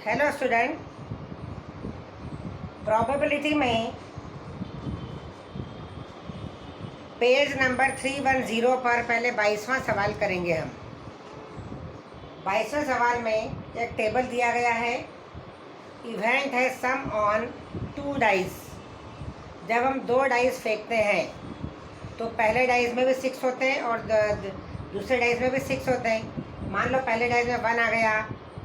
Hello student, probability में page number 310 पर पहले 22वां सवाल करेंगे हम। 22वें सवाल में एक टेबल दिया गया है। इवेंट है सम ऑन 2 डाइस। जब हम 2 डाइस फेंकते हैं तो पहले डाइस में भी 6 होते हैं और दूसरे डाइस में भी 6 होते हैं। मान लो पहले डाइस में 1 आ गया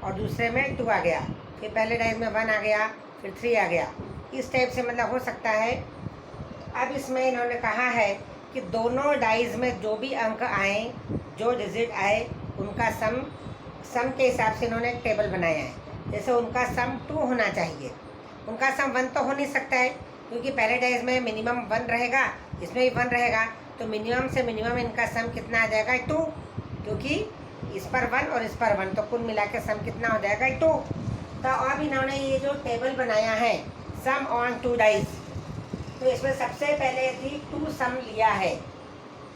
और दूसरे में 2 आ गया, फिर पहले डाइस में 1 आ गया, फिर 3 आ गया। इस टाइप से मतलब हो सकता है। अब इसमें इन्होंने कहा है कि दोनों डाइस में जो भी अंक आए, जो डिजिट आए, उनका सम के हिसाब से इन्होंने एक टेबल बनाया है। जैसे उनका सम 2 होना चाहिए, उनका सम 1 तो हो नहीं सकता है क्योंकि पहले डाइस में मिनिमम 1 रहेगा, इसमें भी 1 रहेगा, तो मिनिमम से मिनिमम इनका सम कितना आ जाएगा 2, क्योंकि इस पर 1 और इस पर 1, तो कुल मिला के सम कितना हो जाएगा 2। तो अब इन्होंने ये जो टेबल बनाया है सम ऑन 2 डाइस, तो इसमें सबसे पहले यदि 2 सम लिया है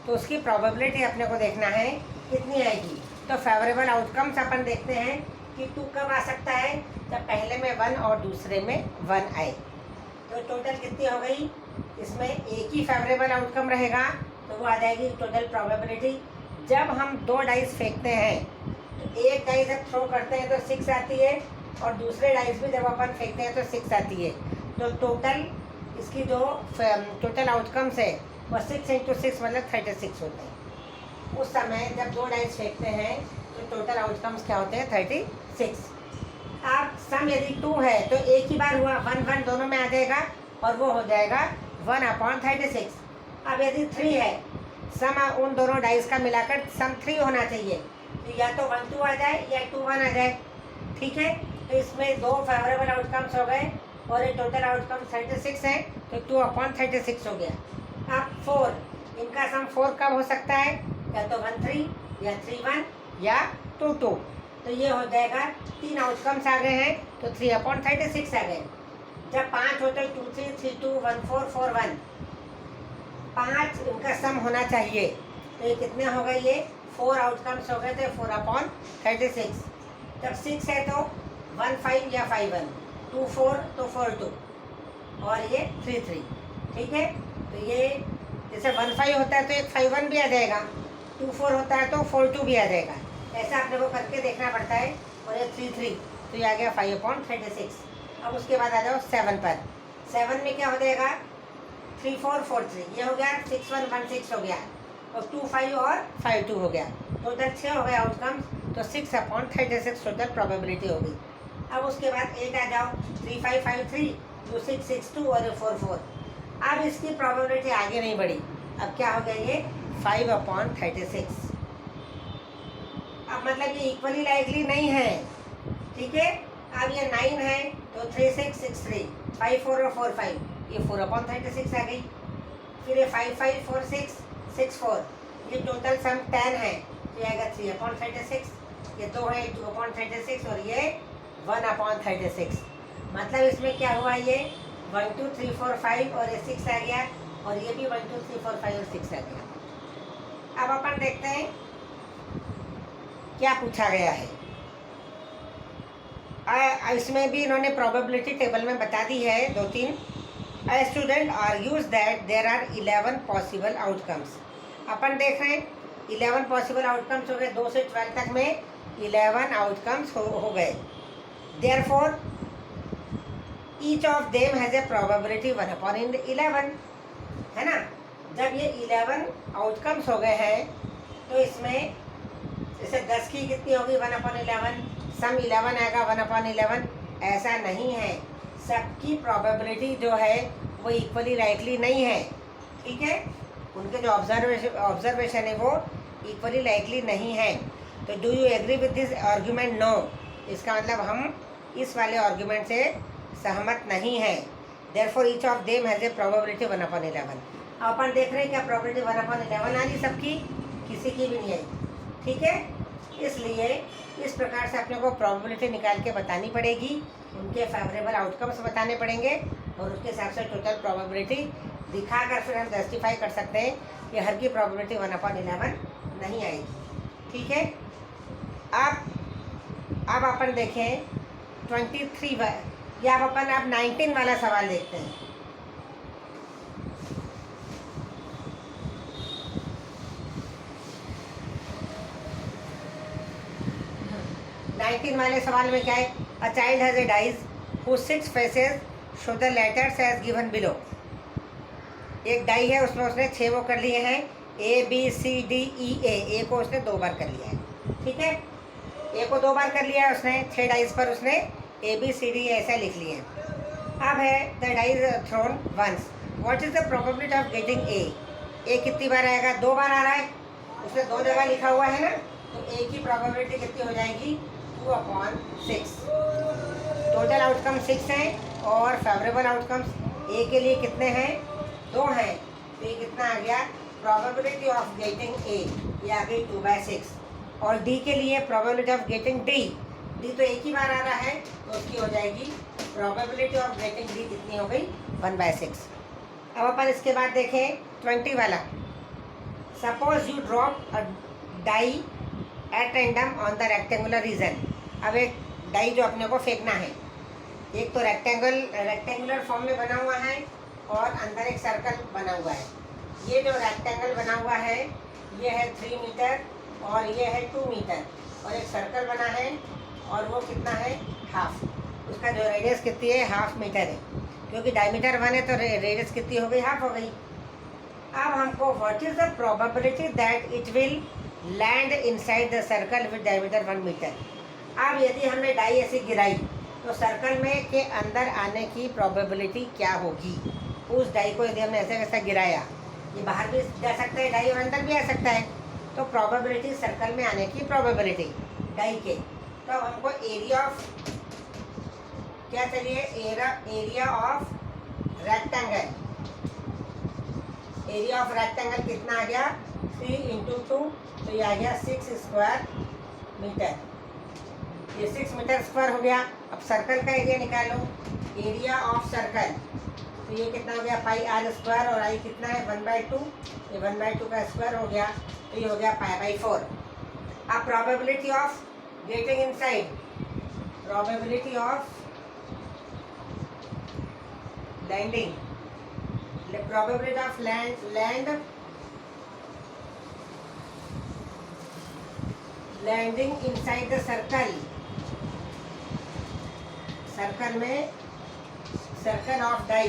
तो उसकी प्रोबेबिलिटी अपने को देखना है कितनी आएगी। तो फेवरेबल आउटकम्स अपन देखते हैं कि 2 कब आ सकता है, जब पहले में 1 और दूसरे में 1 आए। तो टोटल कितनी हो गई, इसमें एक ही फेवरेबल आउटकम रहेगा तो वो आ जाएगी टोटल प्रोबेबिलिटी। जब हम 2 डाइस फेंकते हैं तो एक डाइस जब थ्रो करते हैं तो 6 आती है और दूसरे डाइस भी जब अपन फेंकते हैं तो 6 आती है। तो टोटल इसकी जो टोटल आउटकम्स है वो 6 × 6 मतलब 36 होते हैं। उस समय जब 2 डाइस फेंकते हैं तो टोटल आउटकम्स क्या होते हैं 36। अब सम यदि 2 है तो एक ही बार हुआ 1 1 दोनों में आ जाएगा और वो हो जाएगा 1/36। अब यदि 3 है, सम उन दोनों डाइस का मिलाकर सम 3 होना चाहिए, तो या तो 1 2 आ जाए या 2 1 आ जाए। ठीक है, तो इसमें 2 फेवरेबल आउटकम्स हो गए और ये टोटल आउटकम 36 है, तो 2/36 हो गया। अब 4, इनका सम 4 कब हो सकता है, या तो 1 3 या 3 1 या 2 2। तो ये हो जाएगा 3 आउटकम्स आ गए हैं, तो 3/36 आ गए। जब 5 हो तो 2 3 3 2 1 4 4 1, 5 इनका सम होना चाहिए। तो ये कितने हो गए, ये 4 आउटकम्स हो गए थे 4/36। जब 6 है तो 1 5 या 5 1, 2 4 तो 4 2 और ये 3 3। ठीक है, तो ये जैसे 1 5 होता है तो एक 5 1 भी आ जाएगा, 2 4 होता है तो 4 2 भी आ जाएगा। ऐसा अपने को करके देखना पड़ता है। और ये 3 3, तो ये आ गया 5/36। अब उसके बाद आ जाओ 7 पर। 7 में क्या हो जाएगा 3 4 4 3, ये हो गया 6 1 1 6 हो गया और 2 5 और 5 2 हो गया। टोटल 6 हो गए आउटकम्स, तो 6/36 टोटल प्रोबेबिलिटी होगी। अब उसके बाद 8 आ जाओ, 3 5 5 3 2 6 6 2 और 4 4। अब इसकी प्रोबेबिलिटी आगे नहीं बढ़ी, अब क्या हो गया ये 5/36। अब मतलब ये इक्वली लाइकली नहीं है। ठीक है, अब ये 9 है तो 3 6 6 3, 5 4 और 4 5, ये 4/36 आ गई। फिर ये 5 5 4 6 6 4, ये टोटल सम 10 है, तो ये आएगा 3/36। ये 2 है 2/36 और ये 1/36। मतलब इसमें क्या हुआ, ये 1 2 3 4 5 और ये 6 आ गया और ये भी 1 2 3 4 5 और 6 आ गया। अब अपन देखते हैं क्या पूछा गया है। इसमें भी इन्होंने प्रोबेबिलिटी टेबल में बता दी है 2-3। A student argues that there are 11 possible outcomes. अपन देख रहे हैं 11 पॉसिबल आउटकम्स हो गए, 2 से 12 तक में 11 आउटकम्स हो गए। Therefore each of them has a probability 1/11, है ना। जब ये 11 आउटकम्स हो गए हैं तो इसमें जैसे 10 की कितनी होगी 1/11, सम 11 आएगा 1/11, ऐसा नहीं है। सबकी प्रोबेबिलिटी जो है वो इक्वली लाइकली नहीं है। ठीक है, उनके जो ऑब्जर्वेशन है वो इक्वली लाइकली नहीं है। तो do you agree with this argument, no, इसका मतलब हम इस वाले आर्ग्यूमेंट से सहमत नहीं है। Therefore each of them has a probability 1/11। अपन देख रहे हैं क्या प्रोबेबिलिटी 1/11 आ रही सबकी, किसी की भी नहीं आई। ठीक है, इसलिए इस प्रकार से अपने को प्रोबेबिलिटी निकाल के बतानी पड़ेगी, उनके फेवरेबल आउटकम्स बताने पड़ेंगे और उसके हिसाब से टोटल प्रोबेबिलिटी दिखाकर फिर हम जस्टिफाई कर सकते हैं कि हर की प्रोबेबिलिटी 1/11 नहीं आएगी। ठीक है, अब अपन देखें 23 या अब अपन अब 19 वाला सवाल देखते हैं। वाले सवाल में क्या है? A child has a dice who 6 faces show the letters as given below. एक डाई है, उसमें उसने 6 वो कर लिए हैं, ABCDEA। ए को उसने 2 बार कर लिया है, ठीक है। ए को 2 बार कर लिया है उसने, 6 डाइस पर उसने ABCD ऐसा लिख लिए हैं। अब है the dice thrown once, what is the probability of getting a कितनी बार आएगा? 2 बार आ रहा है, उसने 2 जगह लिखा हुआ है ना, तो ए की प्रोबेबिलिटी कितनी हो जाएगी? 2/6। टोटल आउटकम 6 हैं और फेवरेबल आउटकम्स ए के लिए कितने हैं? 2 हैं। तो ये कितना आ गया? प्रोबेबिलिटी ऑफ गेटिंग ए ये आ गई 2/6। और डी के लिए प्रोबेबिलिटी ऑफ गेटिंग डी तो एक ही बार आ रहा है, तो उसकी हो जाएगी प्रोबेबिलिटी ऑफ गेटिंग डी कितनी हो गई? 1/6। अब अपन इसके बाद देखें 20 वाला। Suppose you drop a die at random on the rectangular region. अब एक डाई जो अपने को फेंकना है, एक तो रेक्टेंगुलर फॉर्म में बना हुआ है और अंदर एक सर्कल बना हुआ है। ये जो रेक्टेंगल बना हुआ है ये है 3 मीटर और ये है 2 मीटर, और एक सर्कल बना है और वो कितना है? हाफ। उसका जो रेडियस कितनी है? 1/2 मीटर है, क्योंकि डायमीटर 1 है तो रेडियस कितनी हो गई? हाफ हो गई। अब हमको what is the probability that it will land inside the circle with diameter 1 metre. अब यदि हमने डाई ऐसी गिराई तो सर्कल में के अंदर आने की प्रोबेबिलिटी क्या होगी? उस डाई को यदि हमने ऐसे वैसा गिराया, ये बाहर भी जा सकता है डाई और अंदर भी आ सकता है, तो प्रोबेबिलिटी सर्कल में आने की प्रोबेबिलिटी डाई के, तो हमको एरिया ऑफ क्या चलिए area of rectangle. Area of rectangle कितना आ गया? 3 × 2, तो ये आ गया 6 स्क्वायर मीटर। ये 6 मीटर स्क्वायर हो गया। अब सर्कल का एरिया निकालो, एरिया ऑफ सर्कल, तो ये कितना हो गया? πr² और आई कितना है? 1/2। ये 1/2 का स्क्वायर हो गया, तो ये हो गया π/4। अब probability of getting inside, probability of landing, probability of landing inside the circle. Circle में सर्कल ऑफ डाई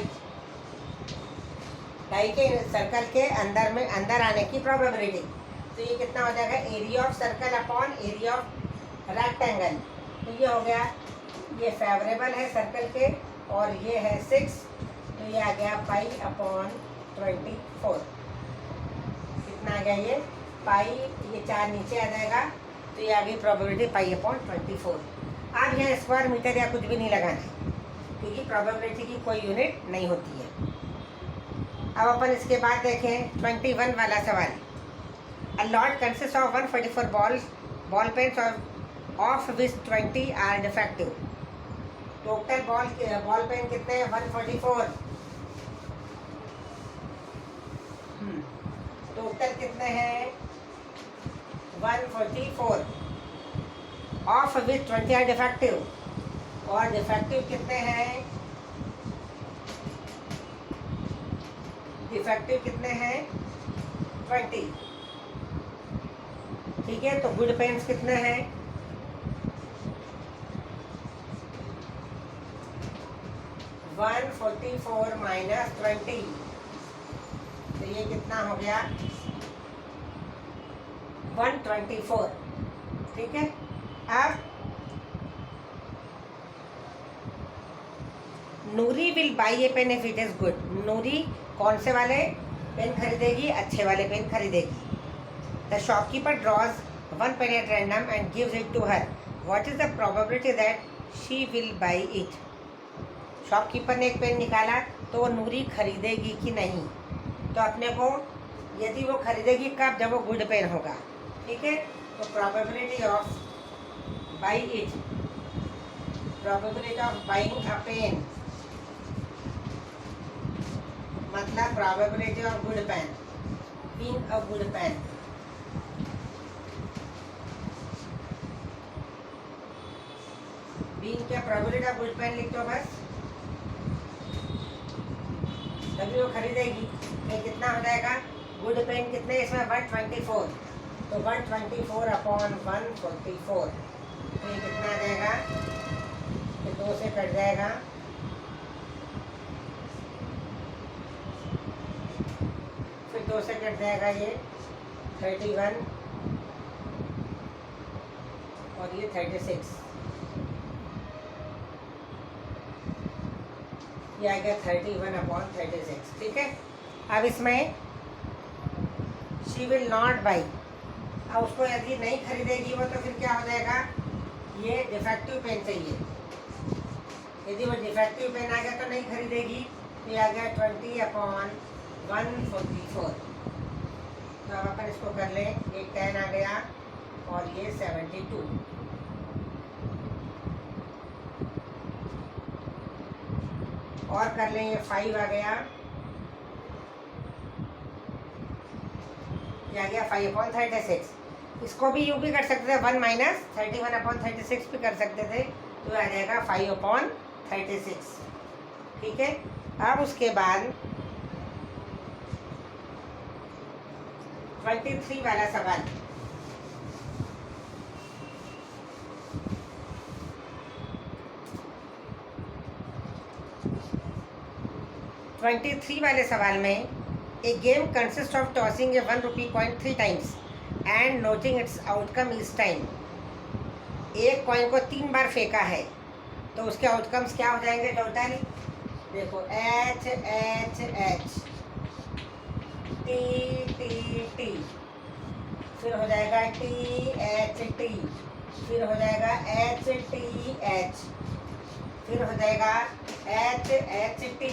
के सर्कल के अंदर आने की प्रोबेबिलिटी, तो ये कितना हो जाएगा? Area of circle upon area of rectangle. तो ये हो गया, ये फेवरेबल है सर्कल के और ये है 6, तो ये आ गया π/24। कितना आ गया? ये पाई, ये 4 नीचे आ जाएगा, तो ये आ गई प्रोबेबिलिटी π/24। अब यहाँ स्क्वायर मीटर या कुछ भी नहीं लगाना है, क्योंकि प्रोबेबिलिटी की कोई यूनिट नहीं होती है। अब अपन इसके बाद देखें 21 वाला सवाल। A lot consist of 144 ball pens of which 20 are defective. Total ball pen कितने हैं? 144। टोटल कितने हैं? 144, ऑफ विच 20 आर डिफेक्टिव, और डिफेक्टिव कितने हैं? डिफेक्टिव कितने हैं? 20। ठीक है, तो गुड पेन्स कितने हैं? 144 - 20, तो ये कितना हो गया? 124। ठीक है। अब Noori will buy a pen if it is good. Noori कौन से वाले पेन खरीदेगी? अच्छे वाले पेन खरीदेगी। The shopkeeper draws 1 pen at random and gives it to her. What is the probability that she will buy it. Shopkeeper ने एक pen निकाला, तो वो नूरी खरीदेगी कि नहीं? तो अपने को यदि वो खरीदेगी कब? जब वो गुड पेन होगा। ठीक है, तो probability of buy it, probability of buying a pen मतलब probability of good pen, being a good pen. Being क्या प्रोबेबिलिटी ऑफ गुड पेन लिख दो बस, तभी वो खरीदेगी। तो कितना हो जाएगा, गुड पेन कितने इसमें 124, तो 124 अपॉन 144, तो ये कितना आ जाएगा, ये 2 से कट जाएगा, फिर 2 से कट जाएगा ये 31 और ये 36, ये आ गया 31/36। ठीक है, अब इसमें शी विल नॉट बाई, अब उसको यदि नहीं खरीदेगी वो तो फिर क्या हो जाएगा, ये डिफेक्टिव पेन चाहिए, यदि वो डिफेक्टिव पेन आ गया तो नहीं खरीदेगी, तो ये आ गया 20/144। तो अब अपन इसको कर लें, ये 10 आ गया और ये 72, और कर लें, ये 5 आ गया, ये आ गया 5/36। इसको भी यूँ भी कर सकते थे, 1 माइनस 31/36 भी कर सकते थे, तो आ जाएगा 5/36। ठीक है, अब उसके बाद 23 वाला सवाल, वाले सवाल में a game consist of tossing a 1 rupee coin 3 times and noting its outcome each time. एक कॉइन को 3 बार फेंका है तो उसके आउटकम्स क्या हो जाएंगे टोटल, देखो H H H, T T T, फिर हो जाएगा टी एच टी, फिर हो जाएगा एच टी एच, फिर हो जाएगा एच एच टी,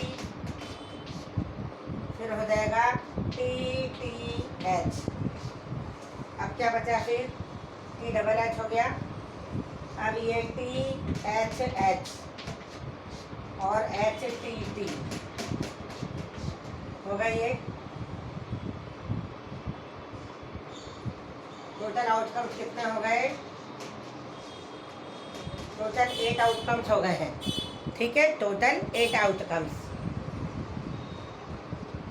फिर हो जाएगा टी टी एच। अब क्या बचा, फिर टी डबल एच हो गया, अब ये टी एच एच और एच टी टी होगा। ये टोटल आउटकम्स कितने हो गए, टोटल 8 आउटकम्स हो गए हैं। ठीक है, total 8 outcomes.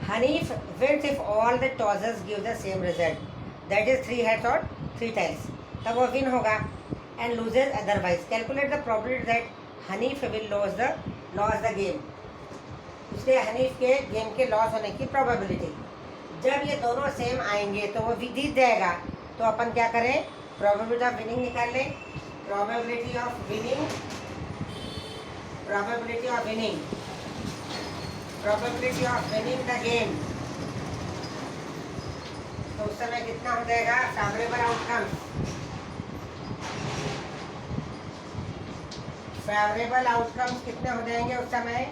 Hanif wins if all the tosses give the same result, that is 3 heads or 3 tails, तब वो विन होगा, and loses otherwise. Calculate the probability that Hanif will lose the game. इसलिए हनीफ के गेम के loss होने की probability, जब ये दोनों सेम आएंगे तो वो जीत जाएगा। तो अपन क्या करें, प्रोबेबिलिटी ऑफ विनिंग निकाल लें, probability of winning the game. तो उस समय कितना हो जाएगा, फेवरेबल आउटकम्स कितने हो जाएंगे उस समय,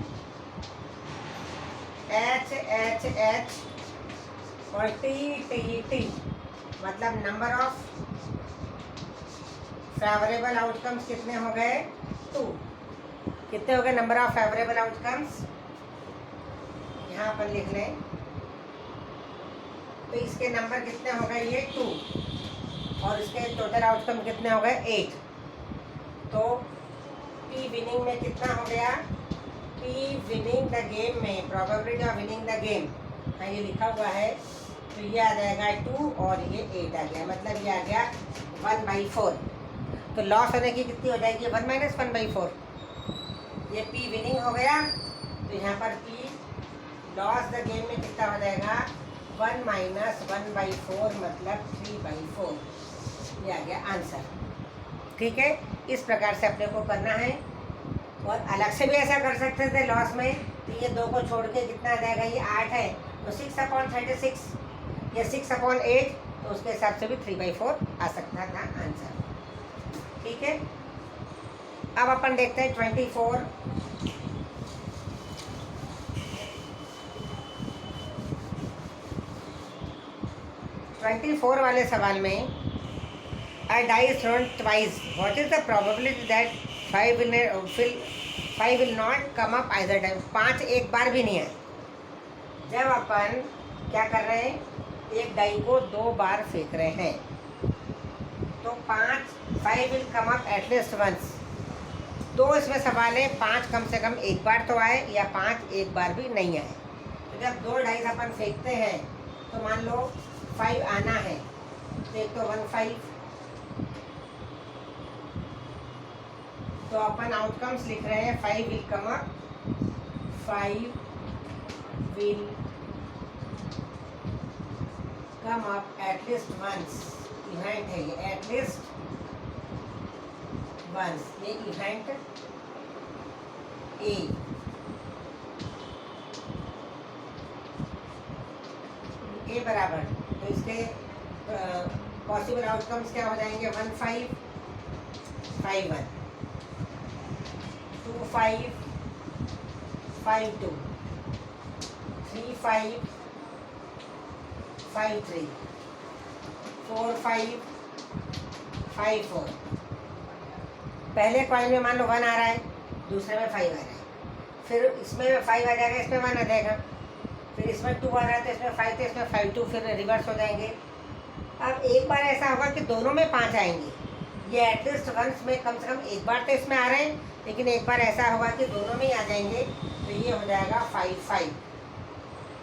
एच एच एच और टी टी टी, मतलब नंबर ऑफ फेवरेबल आउटकम्स कितने हो गए, 2। कितने हो गए नंबर ऑफ फेवरेबल आउटकम्स, यहाँ पर लिख लें, तो इसके नंबर कितने हो गए, ये 2, और इसके टोटल आउटकम कितने हो गए, 8। तो पी विनिंग में कितना हो गया, पी विनिंग द गेम में probability of winning the game, हाँ ये लिखा हुआ है, तो ये आ जाएगा 2 और ये 8 आ गया, मतलब ये आ गया 1/4। तो लॉस होने की कितनी हो जाएगी, 1 - 1/4। ये पी विनिंग हो गया, तो यहाँ पर पी लॉस द गेम में कितना हो जाएगा, 1 - 1/4 मतलब 3/4। ये आ गया आंसर। ठीक है, इस प्रकार से अपने को करना है, और अलग से भी ऐसा कर सकते थे लॉस में, तो ये 2 को छोड़ के कितना आ जाएगा, ये 8 है तो 6/36, या 6/8, तो उसके हिसाब से भी 3/4 आ सकता था आंसर। ठीक है, अब अपन देखते हैं 24 वाले सवाल में, a die thrown twice, what is the probability that 5 will not come up either time? 5 एक बार भी नहीं है। जब अपन क्या कर रहे हैं, एक डाई को 2 बार फेंक रहे हैं, तो 5 will come up at least once, दो इसमें सवाल है, 5 कम से कम एक बार तो आए या 5 एक बार भी नहीं आए। तो जब 2 डाइस अपन फेंकते हैं तो मान लो 5 आना है, तो एक तो 1 5, तो अपन आउटकम्स लिख रहे हैं 5 will come up, 5 will come up at least once. Event है ये, एटलीस्ट वंस, ये इवेंट ए। ए बराबर, तो इसके पॉसिबल आउटकम्स क्या हो जाएंगे? 1 5 5 1, 2 5 5 2, 3 5 5 3, 4 5 5 4। पहले कॉइन में मान लो 1 आ रहा है, दूसरे में 5 आ रहा है, फिर इसमें 5 आ जाएगा, इसमें 1 आ जाएगा, फिर इसमें 2 आ रहा है तो इसमें 5 तो इसमें 5 2, फिर रिवर्स हो जाएंगे। अब एक बार ऐसा होगा कि दोनों में 5 आएंगे, ये एटलीस्ट वंस में कम से कम एक बार तो इसमें आ रहे हैं, लेकिन एक बार ऐसा होगा कि दोनों में ही आ जाएंगे, तो ये हो जाएगा 5 5।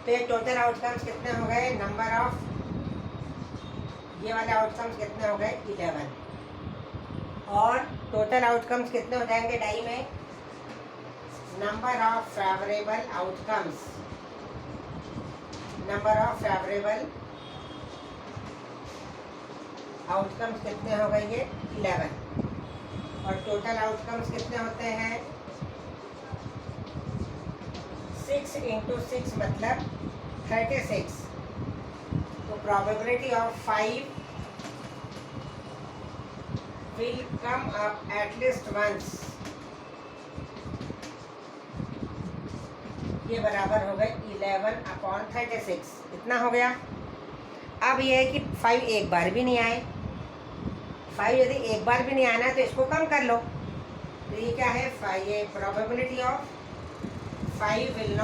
तो ये टोटल आउटकम्स कितने हो गए? नंबर ऑफ, ये वाले आउटकम्स कितने हो गए? 11। और टोटल आउटकम्स कितने हो जाएंगे डाई में? Number of favourable outcomes, number of favourable outcomes कितने हो गए? ये 11। और टोटल आउटकम्स कितने होते हैं? 6 × 6 मतलब 36। तो probability of 5 will come up at least once, ये बराबर हो गए 11/36। इतना हो गया। अब ये है कि 5 एक बार भी नहीं आए, 5 यदि एक बार भी नहीं आना तो इसको कम कर लो। तो ये क्या है? 5, ये probability of 5 will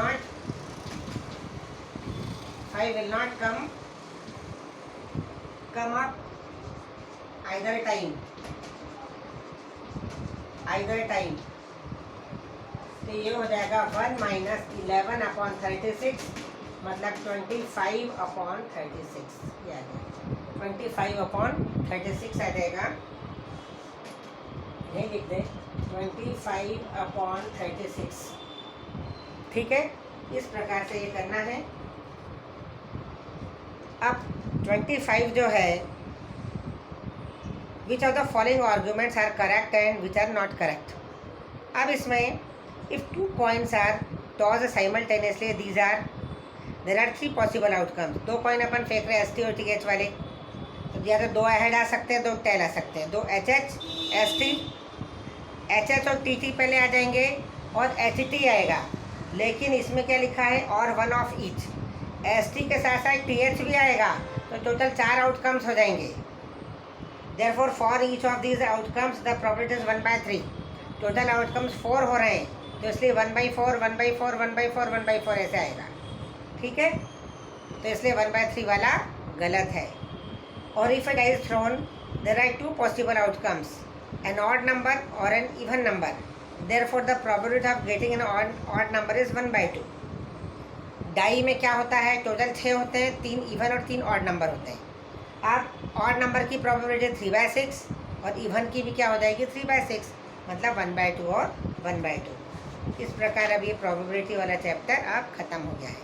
not come up either time। तो ये हो जाएगा 1 - 11/36 मतलब 25/36। ये आ जाएगा 25/36 आ जाएगा, ये लिख दें 25/36। ठीक है, इस प्रकार से ये करना है। अब 25 जो है, which of the following arguments are correct and which are not correct. अब इसमें if 2 coins are toss simultaneously there are 3 possible outcomes. 2 coin अपन फेंक रहे हैं ST और TH वाले, तो या तो 2 अहेड आ सकते हैं, 2 टेल आ सकते हैं, 2 HH ST, HH और TT पहले आ जाएंगे और HT आएगा, लेकिन इसमें क्या लिखा है? और 1 ऑफ ईच। ST के साथ साथ TH भी आएगा, तो टोटल 4 आउटकम्स हो जाएंगे। Therefore, for each of these outcomes, the probability is 1/3. Total outcomes 4 हो रहे हैं, तो इसलिए 1/4 1/4 1/4 1/4 ऐसे आएगा। ठीक है, तो इसलिए 1/3 वाला गलत है। और if a die is thrown, there are 2 possible outcomes, an odd number or an even number. Therefore, the probability of getting an odd number is 1/2. Die में क्या होता है? टोटल 6 होते हैं, 3 इवन और 3 ऑड नंबर होते हैं। अब ऑड नंबर की प्रोबेबिलिटी 3/6 और इवन की भी क्या हो जाएगी? 3/6 मतलब 1/2 और 1/2। इस प्रकार अब ये प्रोबेबिलिटी वाला चैप्टर अब ख़त्म हो गया है।